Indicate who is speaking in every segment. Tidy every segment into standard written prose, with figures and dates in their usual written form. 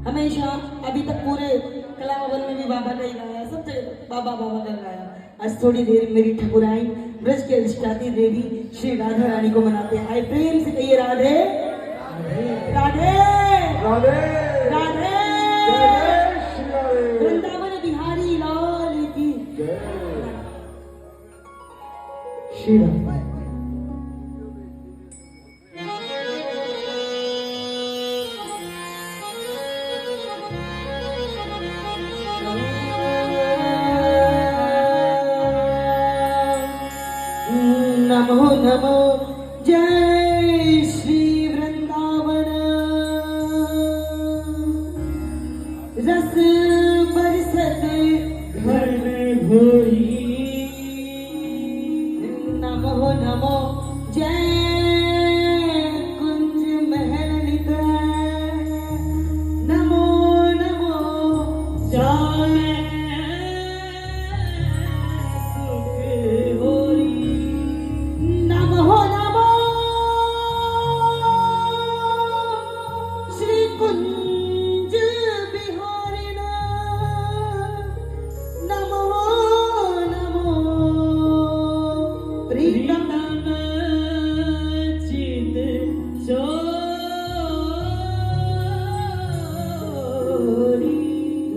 Speaker 1: हमेशा अभी तक पूरे कला भवन में भी बाबा का ही गाया, सब जगह बाबा बाबा का गाया। आज थोड़ी देर मेरी ठकुराइन ब्रज के अधिष्ठात्री देवी श्री राधा रानी को मनाते हैं। आए प्रेम से कहिए राधे राधे
Speaker 2: राधे
Speaker 1: राधे। वृंदावन बिहारी लाल की श्री राधे। नमो नमो जय श्री वृंदावन। रस बरसत घर में भोरी। नमो नमो जय कुंज महल निद्रा। नमो नमो जय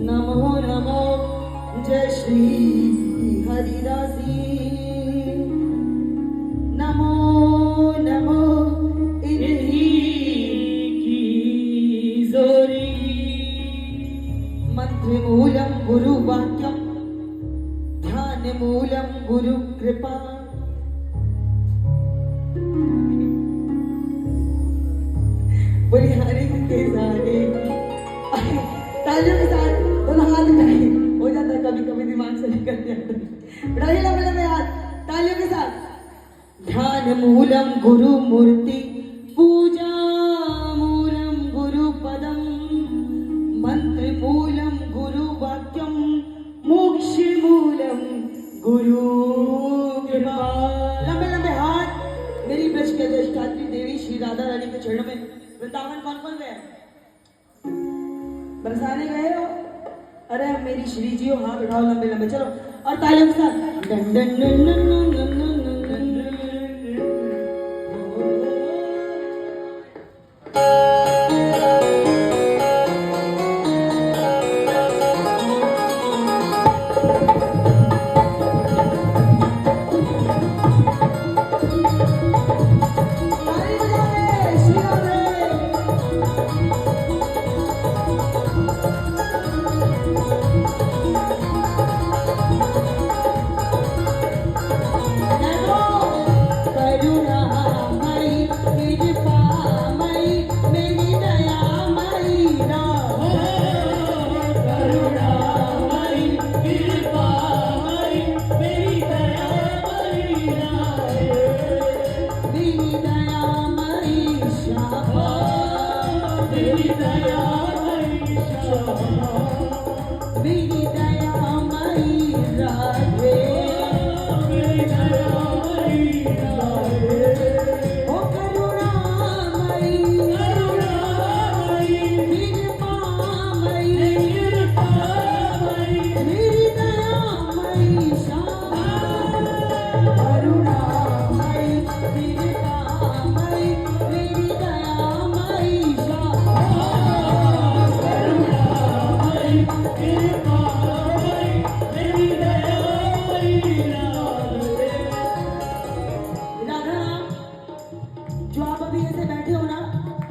Speaker 1: नमो नमो जय श्री हरिदासी। नमो नमो इन्हीं की जोरी। मंत्र मूलम गुरु वाक्यम ध्यान मूलम गुरु कृपा। बोली हरे के सारे तालियों के साथ दोनों हाथ उठाइए। हो जाता है कभी कभी दिमाग से निकल जाता है। बढ़ाइए लंबे लंबे हाथ तालियों के साथ। ध्यान मूलम गुरु मूर्ति पूजा मूलम गुरु पदम मंत्र मूलम गुरु वाक्यम मोक्ष मूलम गुरु कृपा। लंबे लंबे हाथ मेरी ब्रज के अधिष्ठात्री देवी श्री राधा रानी के चरणों में। वृंदावन कौन कौन गए? बरसाने गए हो? अरे मेरी श्री जी हो, हाथ उठाओ लंबे लंबे। चलो और तालियों के साथ। Done done done done done done done done.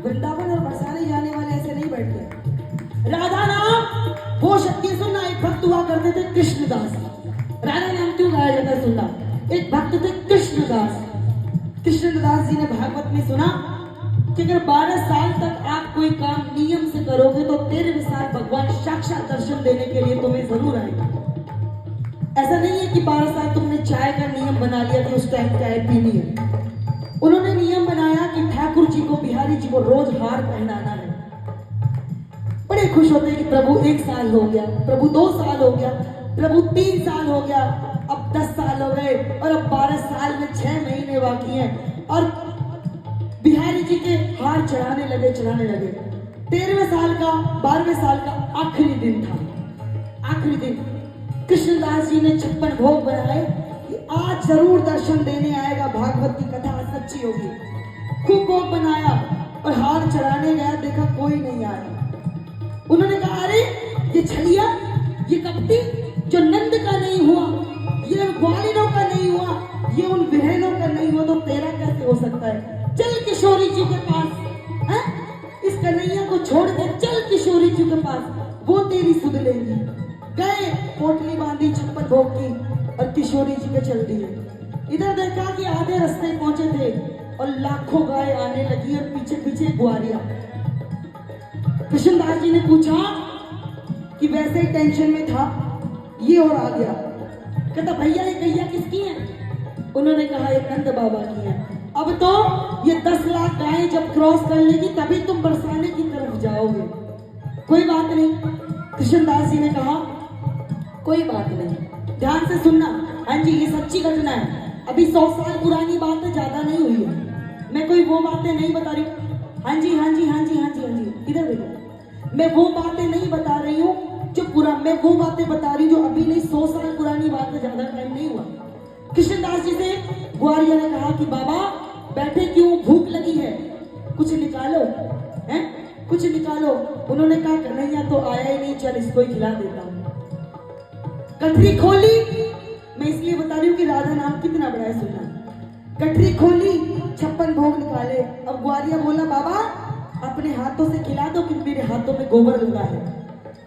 Speaker 1: Vrindavan और बरसाने जाने वाले ऐसे नहीं बैठते। राधा नाम वो शक्ति सुनना। एक भक्त हुआ करते थे कृष्णदास। राधा नाम क्यों गाया जाता है सुनना। एक भक्त थे कृष्णदास। कृष्णदास जी ने भागवत में सुना कि अगर 12 साल तक आप कोई काम नियम से करोगे तो 13वें साल भगवान साक्षात दर्शन देने के लिए तुम्हें जरूर आएगा। ऐसा नहीं है कि 12 साल तुमने चाय का नियम बना लिया कि उस टाइम चाय पीनी है। उन्होंने नियम बनाया कि ठाकुर जी को, बिहारी जी को रोज हार पहनाना है। बड़े खुश होते हैं कि प्रभु 1 साल हो गया, प्रभु 2 साल हो गया, प्रभु 3 साल हो गया, अब 10 साल हो गए और अब 12 साल में 6 महीने बाकी हैं और बिहारी जी के हार चढ़ाने लगे। 13वें साल का 12वें साल का आखिरी दिन था। आखिरी दिन कृष्णदास जी ने 56 भोग बनाए कि आज जरूर दर्शन देने आएगा, भागवत की कथा सच्ची होगी। खूब भोग बनाया और हार चढ़ाने गया, देखा कोई नहीं आया। उन्होंने कहा अरे ये छलिया, ये कपटी जो नंद का नहीं हुआ, ये ग्वालिनों का नहीं हुआ, ये उन बहनों का नहीं हुआ, तो तेरा कैसे हो सकता है? चल किशोरी जी के पास, है? इस कन्हैया को छोड़ के चल किशोरी जी के पास, वो तेरी सुध लेंगी। गए, पोटली बांधी, 56 भोग की और किशोरी जी के चल दिए। इधर देखा कि आधे रास्ते पहुंचे थे और लाखों गाय आने लगी और पीछे पीछे ग्वारिया। कृष्णदास जी ने पूछा कि वैसे ही टेंशन में था, ये और आ गया। कहता भैया ये गैया किसकी है? उन्होंने कहा ये नंद बाबा की है। अब तो ये 10 लाख गायें जब क्रॉस कर लेगी तभी तुम बरसाने की तरफ जाओगे। कोई बात नहीं। कृष्णदास जी ने कहा कोई बात नहीं, ध्यान से सुनना। हाँ जी, ये सच्ची घटना है, अभी 100 साल पुरानी बात है, ज्यादा नहीं हुई है। मैं कोई वो बातें नहीं बता रही हूँ। हाँ जी हाँ जी हाँ जी हाँ जी हाँ जी, इधर देखो, मैं वो बातें नहीं बता रही हूँ जो मैं वो बातें बता रही हूँ जो अभी नहीं, 100 साल पुरानी बात है, ज्यादा टाइम नहीं हुआ। कृष्णदास जी से ग्वारिया ने कहा कि बाबा बैठे क्यों, भूख लगी है, कुछ निकालो, हैं? कुछ निकालो। उन्होंने कहा कन्हैया तो आया ही नहीं, चल इसको ही खिला देता हूँ। कटरी खोली, मैं इसलिए बता रही हूँ कि राधा नाम कितना बड़ा है, सुनना। कटरी खोली, 56 भोग निकाले। अब ग्वारिया बोला बाबा अपने हाथों से खिला दो कि मेरे हाथों में गोबर लगा है।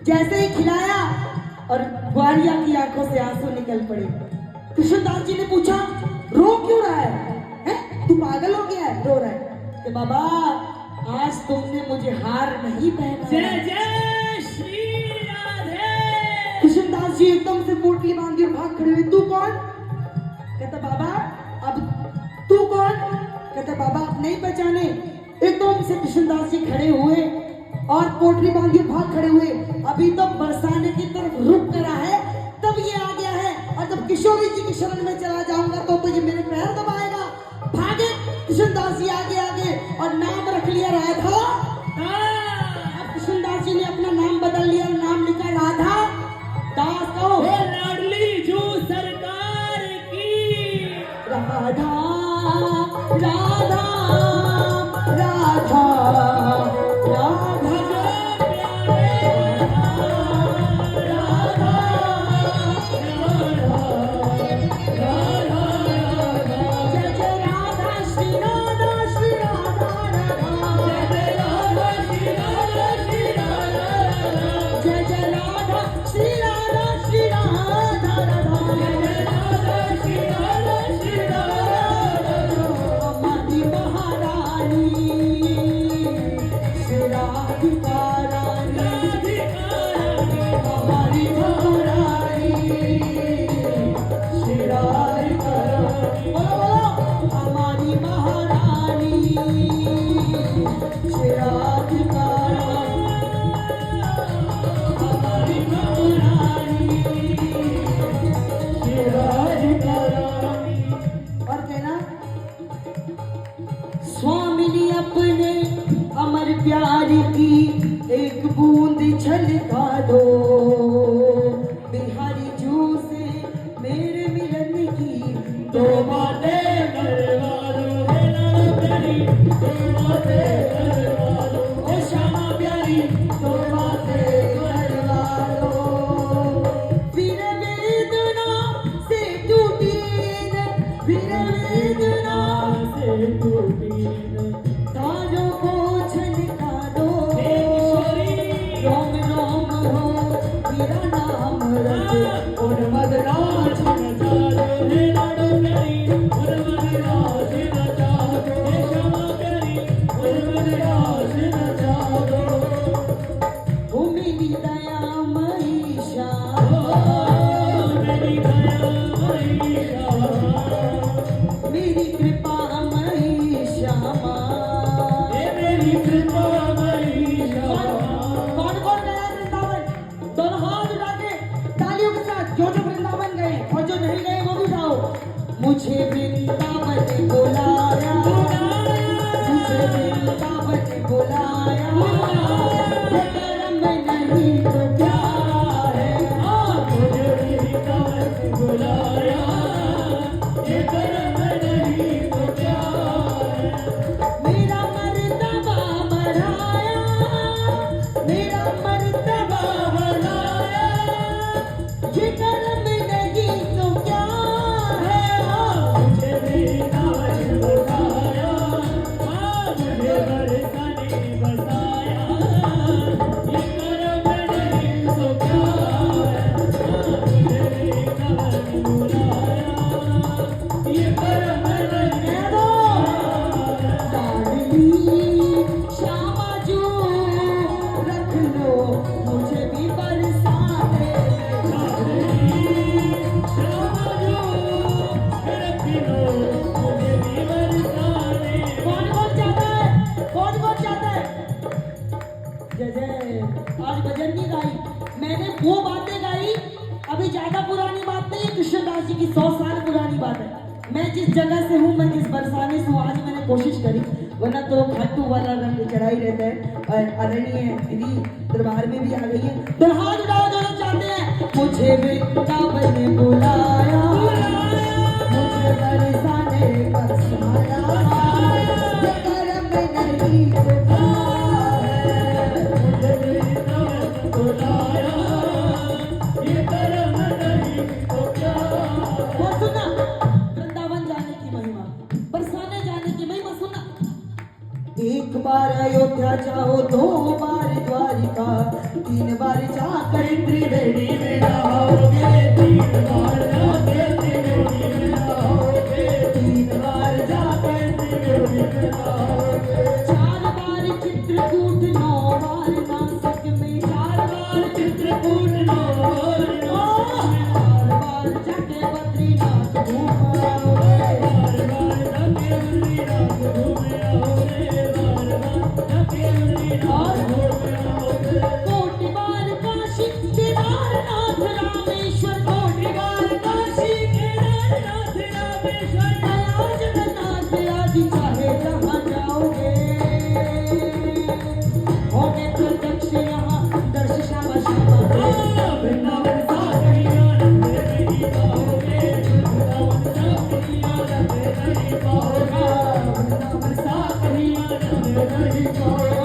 Speaker 1: जैसे ही खिलाया और ग्वारिया की आंखों से आंसू निकल पड़े। कृष्णदास जी ने पूछा रो क्यों रहा है? तू पागल हो गया है, रो रहा है? कि बाबा आज तुमने मुझे हार नहीं पहनाया।
Speaker 2: जय जय श्री राधे।
Speaker 1: कृष्णदास जी एकदम से पोटली बांधी और भाग खड़े हुए। तू कौन? कहता बाबा अब तू कौन? कहता बाबा आप नहीं पहचाने। एकदम से कृष्णदास जी खड़े हुए और पोटली बांधी भाग खड़े हुए। अभी तो बरसाने की तरफ रुक करा है, तब ये आ गया है, और जब किशोरी जी की शरण में चला जाऊंगा तो ये मेरे पैर दबाएगा। भागे कृष्णदास जी आगे आगे और नाम रख लिया राधा। अब कृष्णदास जी ने अपना नाम बदल लिया, नाम लिखा राधा दास। कहो
Speaker 2: लाडली जू सरकार की।
Speaker 1: राधा राधा राधा राधा स्वामिनी अपने अमर प्यार की एक बूंद छलका दो, बिहारी जू से मेरे मिलन की दो बातें करवा दो। प्यारी दो बातें करवा दो, ओ श्यामा प्यारी दो बातें करवा दो। वीर वेदना से टूटी न, वीर वेदना से टूटी तारों को छलका दो। रोम रोम हो वीरा नहीं तो क्या है।
Speaker 2: मुझे भी कवन बुलाया, ये कर्म नहीं तो क्या है।
Speaker 1: मेरा मर्तबा बढ़ाया, मेरा मर्तबा बढ़ाया, ये कर्म नहीं तो क्या है।
Speaker 2: मुझे भी कवन बुलाया, मुझे बरसाने बसाया, ये कर्म नहीं तो क्या है। मुझे भी कवन बुलाया, ये कर्म नहीं
Speaker 1: कह दो लाडली श्यामा जो रख लो मुझे भी बरसाने कौन कौन चाहता है, कौन कौन चाहता है। जय जय। आज भजन नहीं गाई मैंने, वो बातें गाई अभी ज्यादा पुरानी बात नहीं है, कृष्णदास जी की 100 साल पुरानी बात है। मैं जिस जगह से हूँ, मैं जिस बरसाने से हूँ, आज मैंने कोशिश करी, वरना तो खाटू वाला रंग चढ़ा ही रहता है। और आदरणीय दीदी दरबार में भी आ गई है, तो हाथ उठाओ जो लोग चाहते हैं। मुझे वृंदावन ने बुलाया, मुझे बरसाने बरसाया, ये कर्म नहीं तो क्या है। और सुनना वृंदावन जाने की महिमा, बरसाने जाने की महिमा सुनना। एक बार अयोध्या जाओ, 2 बार द्वारिका, 3 बार जाकर त्रिवेणी में नहाओगे, 3 बार जाकर त्रिवेणी में नहाओगे, 3 बार जाकर त्रिवेणी में नहाओगे, 4 बार चित्रकूट, 9 बार नासिक में, 4 बार चित्रकूट, 9 बार नासिक में, 4 बार जाके बद्रीनाथ घूम आओगे, 4 बार जाके बद्रीनाथ घूम आओगे, कोटि बार काशी केदारनाथ रामेश्वर, कोटि बार काशी केदारनाथ रामेश्वर, दया जगन्नाथ आदि चाहे जहाँ जाओगे, होगे प्रत्यक्ष यहाँ दर्श श्यामा श्यामा। वृंदावन सा कहीं आनंद नहीं पाओगे, वृंदावन सा कहीं आनंद नहीं पाओगे, वृंदावन सा कहीं आनंद नहीं पाओगे,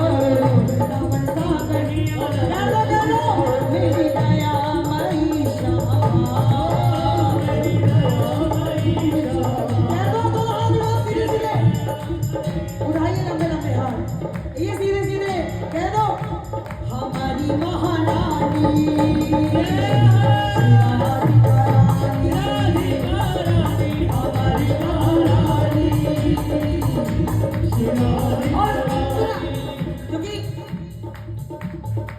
Speaker 1: वृंदावन सा कहीं आनंद। गालो मेरी दया मई श्यामा, मेरी दया मई श्यामा। तो हाथ उठाओ सीधे सीधे, उठाइए लंबे लंबे हाथ, ये सीधे सीधे कह दो। हमारी महारानी राधिका रानी, हमारी महारानी। और सुना, क्योंकि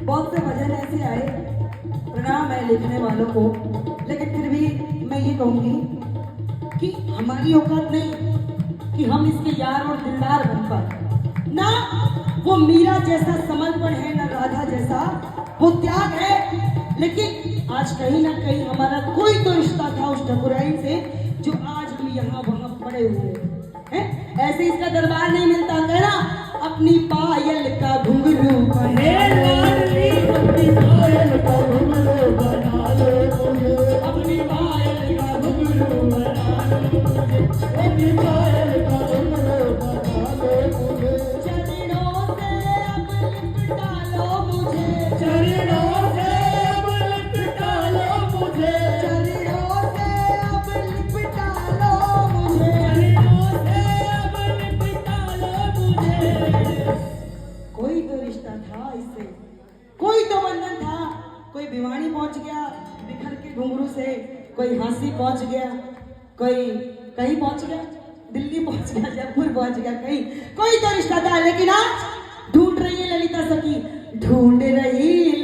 Speaker 1: बहुत से भजन ऐसे आए, प्रणाम है लिखने वालों को, लेकिन फिर भी मैं ये कहूंगी कि हमारी औकात नहीं कि हम इसके यार और दिलदार बन पाए ना। वो मीरा जैसा समर्पण है, ना राधा जैसा वो त्याग है, लेकिन आज कहीं ना कहीं हमारा कोई तो रिश्ता था उस ठकुराइन से, जो आज भी यहाँ वहाँ पड़े हुए हैं। ऐसे इसका दरबार नहीं मिलता, कहना अपनी पायल का घुंघरू बना लो, अपनी पायल का घुंघरू बना लो, अपनी पायल का घुंघरू बना लो, अपनी पायल का घुंघरू बना लो। चरणों से अब लिपटा लो मुझे, चरणों से अब लिपटा लो मुझे, चरणों से अब लिपटा लो मुझे, चरणों से अब लिपटा लो मुझे। कोई तो रिश्ता था इससे, कोई तो बंधन था। कोई भिवानी पहुंच गया बिखर के घुंघरू से, कोई हांसी पहुंच गया, कोई कहीं पहुंच गया, दिल्ली पहुंच गया, जयपुर पहुंच गया, कहीं कोई तो रिश्ता था। लेकिन आज ढूंढ रही है ललिता सखी, ढूंढ रही